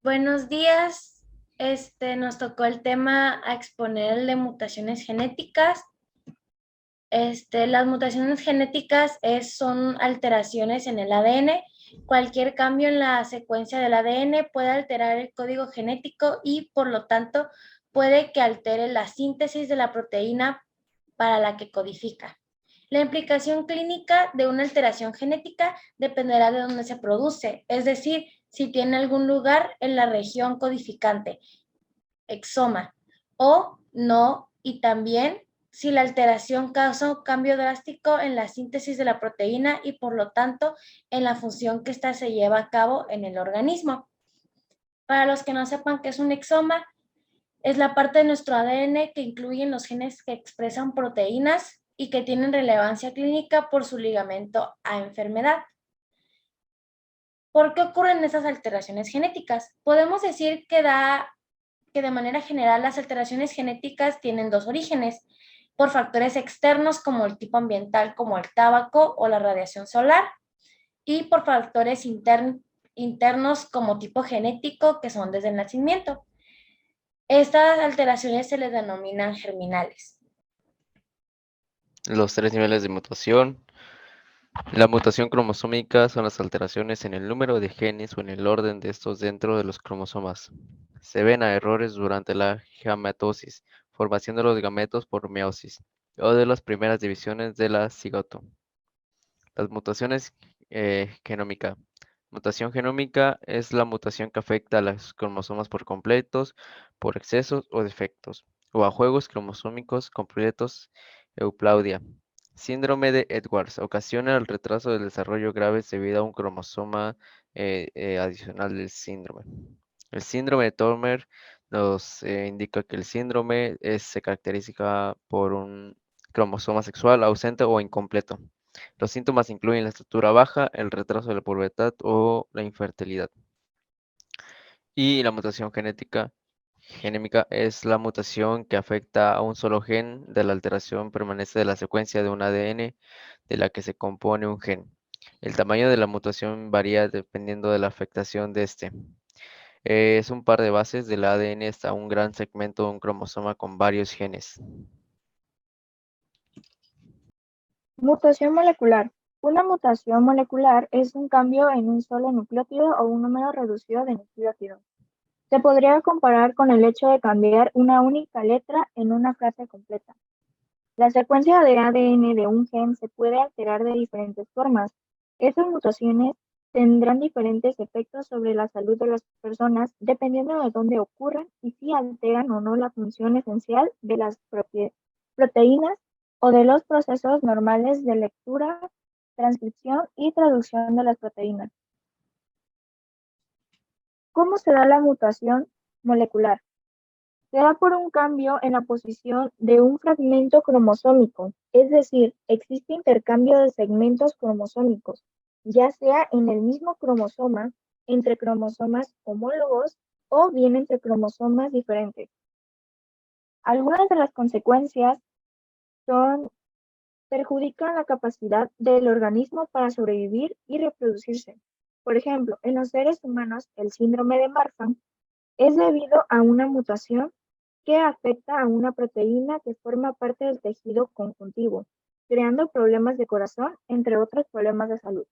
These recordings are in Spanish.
Buenos días. Nos tocó el tema a exponer el de mutaciones genéticas. Las mutaciones genéticas son alteraciones en el ADN. Cualquier cambio en la secuencia del ADN puede alterar el código genético y, por lo tanto, puede que altere la síntesis de la proteína para la que codifica. La implicación clínica de una alteración genética dependerá de dónde se produce, es decir, si tiene algún lugar en la región codificante, exoma, o no, y también si la alteración causa un cambio drástico en la síntesis de la proteína y por lo tanto en la función que ésta se lleva a cabo en el organismo. Para los que no sepan qué es un exoma, es la parte de nuestro ADN que incluyen los genes que expresan proteínas y que tienen relevancia clínica por su ligamento a enfermedad. ¿Por qué ocurren esas alteraciones genéticas? Podemos decir que de manera general las alteraciones genéticas tienen dos orígenes, por factores externos como el tipo ambiental, como el tabaco o la radiación solar, y por factores internos como tipo genético, que son desde el nacimiento. Estas alteraciones se les denominan germinales. Los tres niveles de mutación. La mutación cromosómica son las alteraciones en el número de genes o en el orden de estos dentro de los cromosomas. Se ven a errores durante la gametosis, formación de los gametos por meiosis, o de las primeras divisiones de la cigoto. Las mutaciones genómica. Mutación genómica es la mutación que afecta a los cromosomas por completos, por excesos o defectos, o a juegos cromosómicos completos. Euplaudia. Síndrome de Edwards ocasiona el retraso del desarrollo grave debido a un cromosoma adicional del síndrome. El síndrome de Turner nos indica que el síndrome se caracteriza por un cromosoma sexual ausente o incompleto. Los síntomas incluyen la estatura baja, el retraso de la pubertad o la infertilidad. Y la mutación genémica es la mutación que afecta a un solo gen de la alteración permanece de la secuencia de un ADN de la que se compone un gen. El tamaño de la mutación varía dependiendo de la afectación de este. Es un par de bases del ADN hasta un gran segmento de un cromosoma con varios genes. Mutación molecular. Una mutación molecular es un cambio en un solo nucleótido o un número reducido de nucleótidos. Se podría comparar con el hecho de cambiar una única letra en una frase completa. La secuencia de ADN de un gen se puede alterar de diferentes formas. Estas mutaciones tendrán diferentes efectos sobre la salud de las personas dependiendo de dónde ocurran y si alteran o no la función esencial de las proteínas o de los procesos normales de lectura, transcripción y traducción de las proteínas. ¿Cómo se da la mutación molecular? Se da por un cambio en la posición de un fragmento cromosómico, es decir, existe intercambio de segmentos cromosómicos, ya sea en el mismo cromosoma, entre cromosomas homólogos o bien entre cromosomas diferentes. Algunas de las consecuencias perjudican la capacidad del organismo para sobrevivir y reproducirse. Por ejemplo, en los seres humanos, el síndrome de Marfan es debido a una mutación que afecta a una proteína que forma parte del tejido conjuntivo, creando problemas de corazón, entre otros problemas de salud.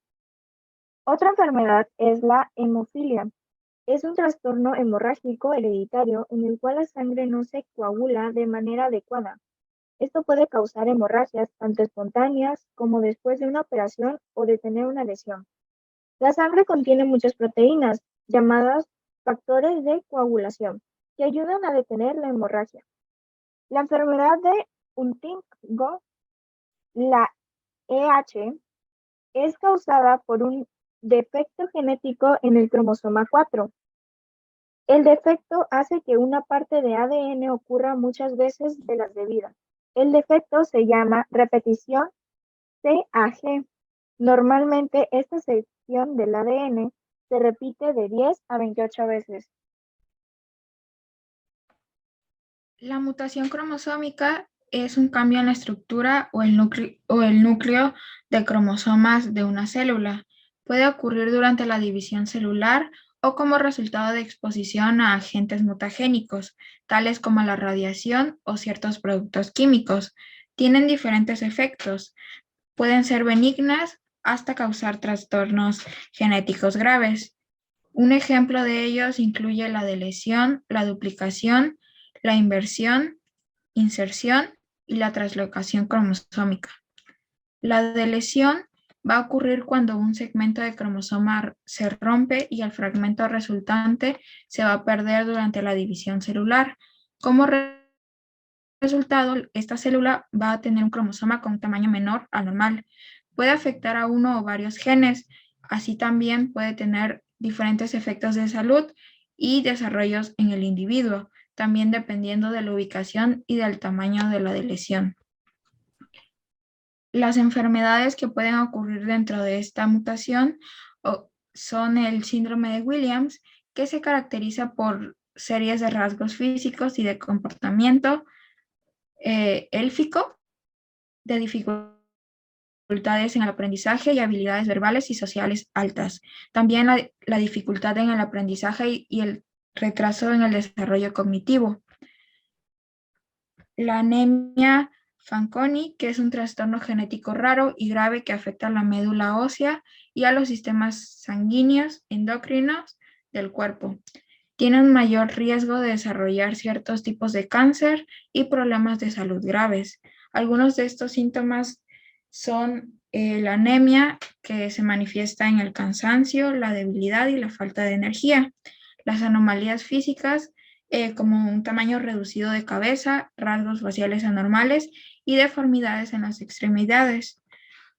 Otra enfermedad es la hemofilia. Es un trastorno hemorrágico hereditario en el cual la sangre no se coagula de manera adecuada. Esto puede causar hemorragias tanto espontáneas como después de una operación o de tener una lesión. La sangre contiene muchas proteínas, llamadas factores de coagulación, que ayudan a detener la hemorragia. La enfermedad de Huntington, la EH, es causada por un defecto genético en el cromosoma 4. El defecto hace que una parte de ADN ocurra muchas veces de las debidas. El defecto se llama repetición CAG. Normalmente esta sección del ADN se repite de 10 a 28 veces. La mutación cromosómica es un cambio en la estructura o el núcleo de cromosomas de una célula. Puede ocurrir durante la división celular o como resultado de exposición a agentes mutagénicos, tales como la radiación o ciertos productos químicos. Tienen diferentes efectos. Pueden ser benignas hasta causar trastornos genéticos graves. Un ejemplo de ellos incluye la deleción, la duplicación, la inversión, inserción y la translocación cromosómica. La deleción va a ocurrir cuando un segmento de cromosoma se rompe y el fragmento resultante se va a perder durante la división celular. Como resultado, esta célula va a tener un cromosoma con un tamaño menor al normal. Puede afectar a uno o varios genes, así también puede tener diferentes efectos de salud y desarrollos en el individuo, también dependiendo de la ubicación y del tamaño de la lesión. Las enfermedades que pueden ocurrir dentro de esta mutación son el síndrome de Williams, que se caracteriza por series de rasgos físicos y de comportamiento élfico, de dificultades en el aprendizaje y habilidades verbales y sociales altas. También la dificultad en el aprendizaje y el retraso en el desarrollo cognitivo. La anemia Fanconi, que es un trastorno genético raro y grave que afecta a la médula ósea y a los sistemas sanguíneos endocrinos del cuerpo. Tiene un mayor riesgo de desarrollar ciertos tipos de cáncer y problemas de salud graves. Algunos de estos síntomas son la anemia, que se manifiesta en el cansancio, la debilidad y la falta de energía. Las anomalías físicas, como un tamaño reducido de cabeza, rasgos faciales anormales y deformidades en las extremidades,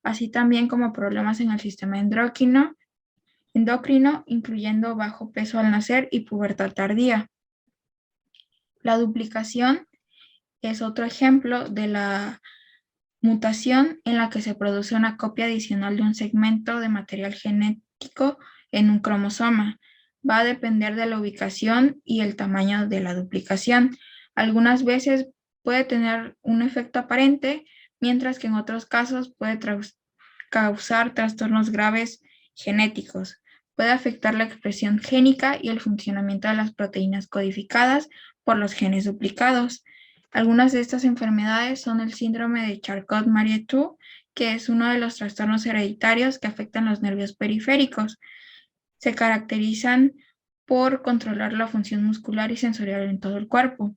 así también como problemas en el sistema endocrino, incluyendo bajo peso al nacer y pubertad tardía. La duplicación es otro ejemplo de la mutación en la que se produce una copia adicional de un segmento de material genético en un cromosoma. Va a depender de la ubicación y el tamaño de la duplicación. Algunas veces puede tener un efecto aparente, mientras que en otros casos puede causar trastornos graves genéticos. Puede afectar la expresión génica y el funcionamiento de las proteínas codificadas por los genes duplicados. Algunas de estas enfermedades son el síndrome de Charcot-Marie-Tooth, que es uno de los trastornos hereditarios que afectan los nervios periféricos. Se caracterizan por controlar la función muscular y sensorial en todo el cuerpo.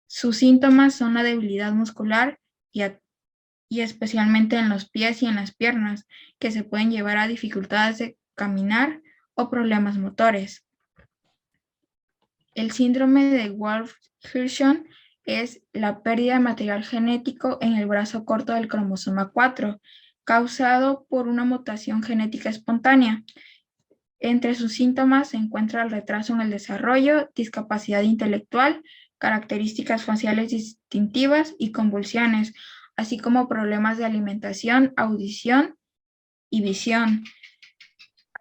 Sus síntomas son la debilidad muscular y especialmente en los pies y en las piernas, que se pueden llevar a dificultades de caminar o problemas motores. El síndrome de Wolff-Hirschhorn es la pérdida de material genético en el brazo corto del cromosoma 4, causado por una mutación genética espontánea. Entre sus síntomas se encuentra el retraso en el desarrollo, discapacidad intelectual, características faciales distintivas y convulsiones, así como problemas de alimentación, audición y visión,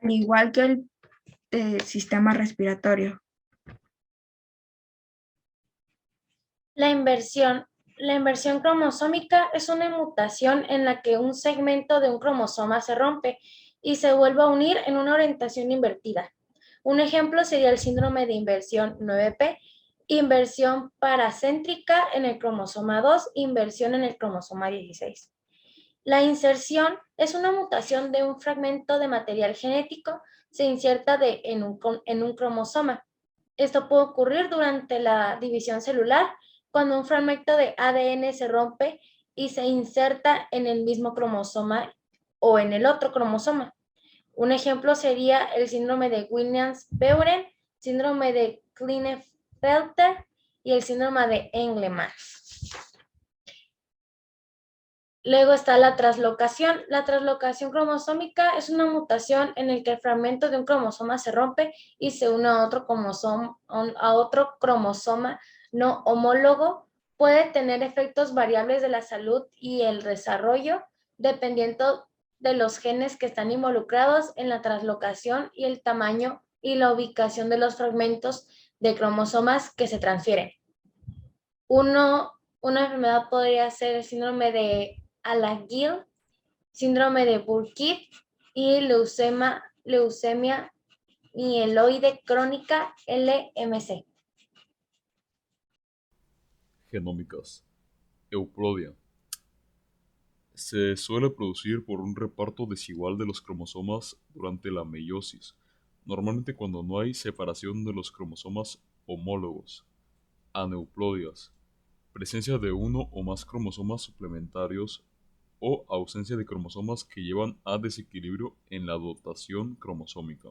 al igual que el sistema respiratorio. La inversión cromosómica es una mutación en la que un segmento de un cromosoma se rompe y se vuelve a unir en una orientación invertida. Un ejemplo sería el síndrome de inversión 9p, inversión paracéntrica en el cromosoma 2, inversión en el cromosoma 16. La inserción es una mutación de un fragmento de material genético, se inserta en un cromosoma. Esto puede ocurrir durante la división celular, cuando un fragmento de ADN se rompe y se inserta en el mismo cromosoma o en el otro cromosoma. Un ejemplo sería el síndrome de Williams-Beuren, síndrome de Klinefelter y el síndrome de Engelmann. Luego está la translocación. La translocación cromosómica es una mutación en la que el fragmento de un cromosoma se rompe y se une a otro cromosoma no homólogo. Puede tener efectos variables de la salud y el desarrollo, dependiendo de los genes que están involucrados en la translocación y el tamaño y la ubicación de los fragmentos de cromosomas que se transfieren. Una enfermedad podría ser el síndrome de Alagille, síndrome de Burkitt y leucemia mieloide crónica, LMC. Genómicas. Euploidia. Se suele producir por un reparto desigual de los cromosomas durante la meiosis, normalmente cuando no hay separación de los cromosomas homólogos. Aneuploidias. Presencia de uno o más cromosomas suplementarios o ausencia de cromosomas que llevan a desequilibrio en la dotación cromosómica.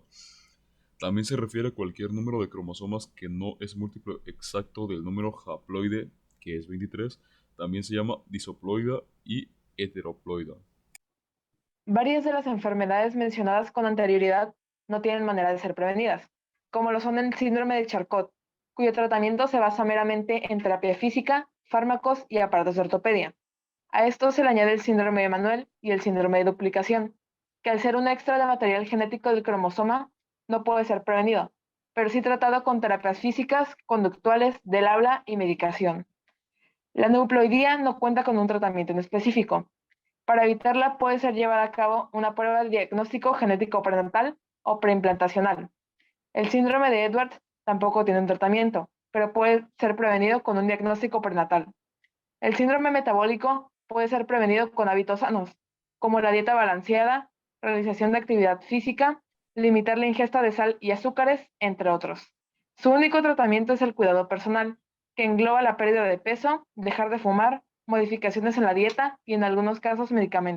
También se refiere a cualquier número de cromosomas que no es múltiplo exacto del número haploide, que es 23. También se llama disoploida y heteroploida. Varias de las enfermedades mencionadas con anterioridad no tienen manera de ser prevenidas, como lo son el síndrome de Charcot, cuyo tratamiento se basa meramente en terapia física, fármacos y aparatos de ortopedia. A esto se le añade el síndrome de Manuel y el síndrome de duplicación, que al ser un extra de material genético del cromosoma no puede ser prevenido, pero sí tratado con terapias físicas, conductuales, del habla y medicación. La neuploidía no cuenta con un tratamiento en específico. Para evitarla puede ser llevada a cabo una prueba de diagnóstico genético prenatal o preimplantacional. El síndrome de Edwards tampoco tiene un tratamiento, pero puede ser prevenido con un diagnóstico prenatal. El síndrome metabólico puede ser prevenido con hábitos sanos, como la dieta balanceada, realización de actividad física, limitar la ingesta de sal y azúcares, entre otros. Su único tratamiento es el cuidado personal, que engloba la pérdida de peso, dejar de fumar, modificaciones en la dieta y en algunos casos medicamentos.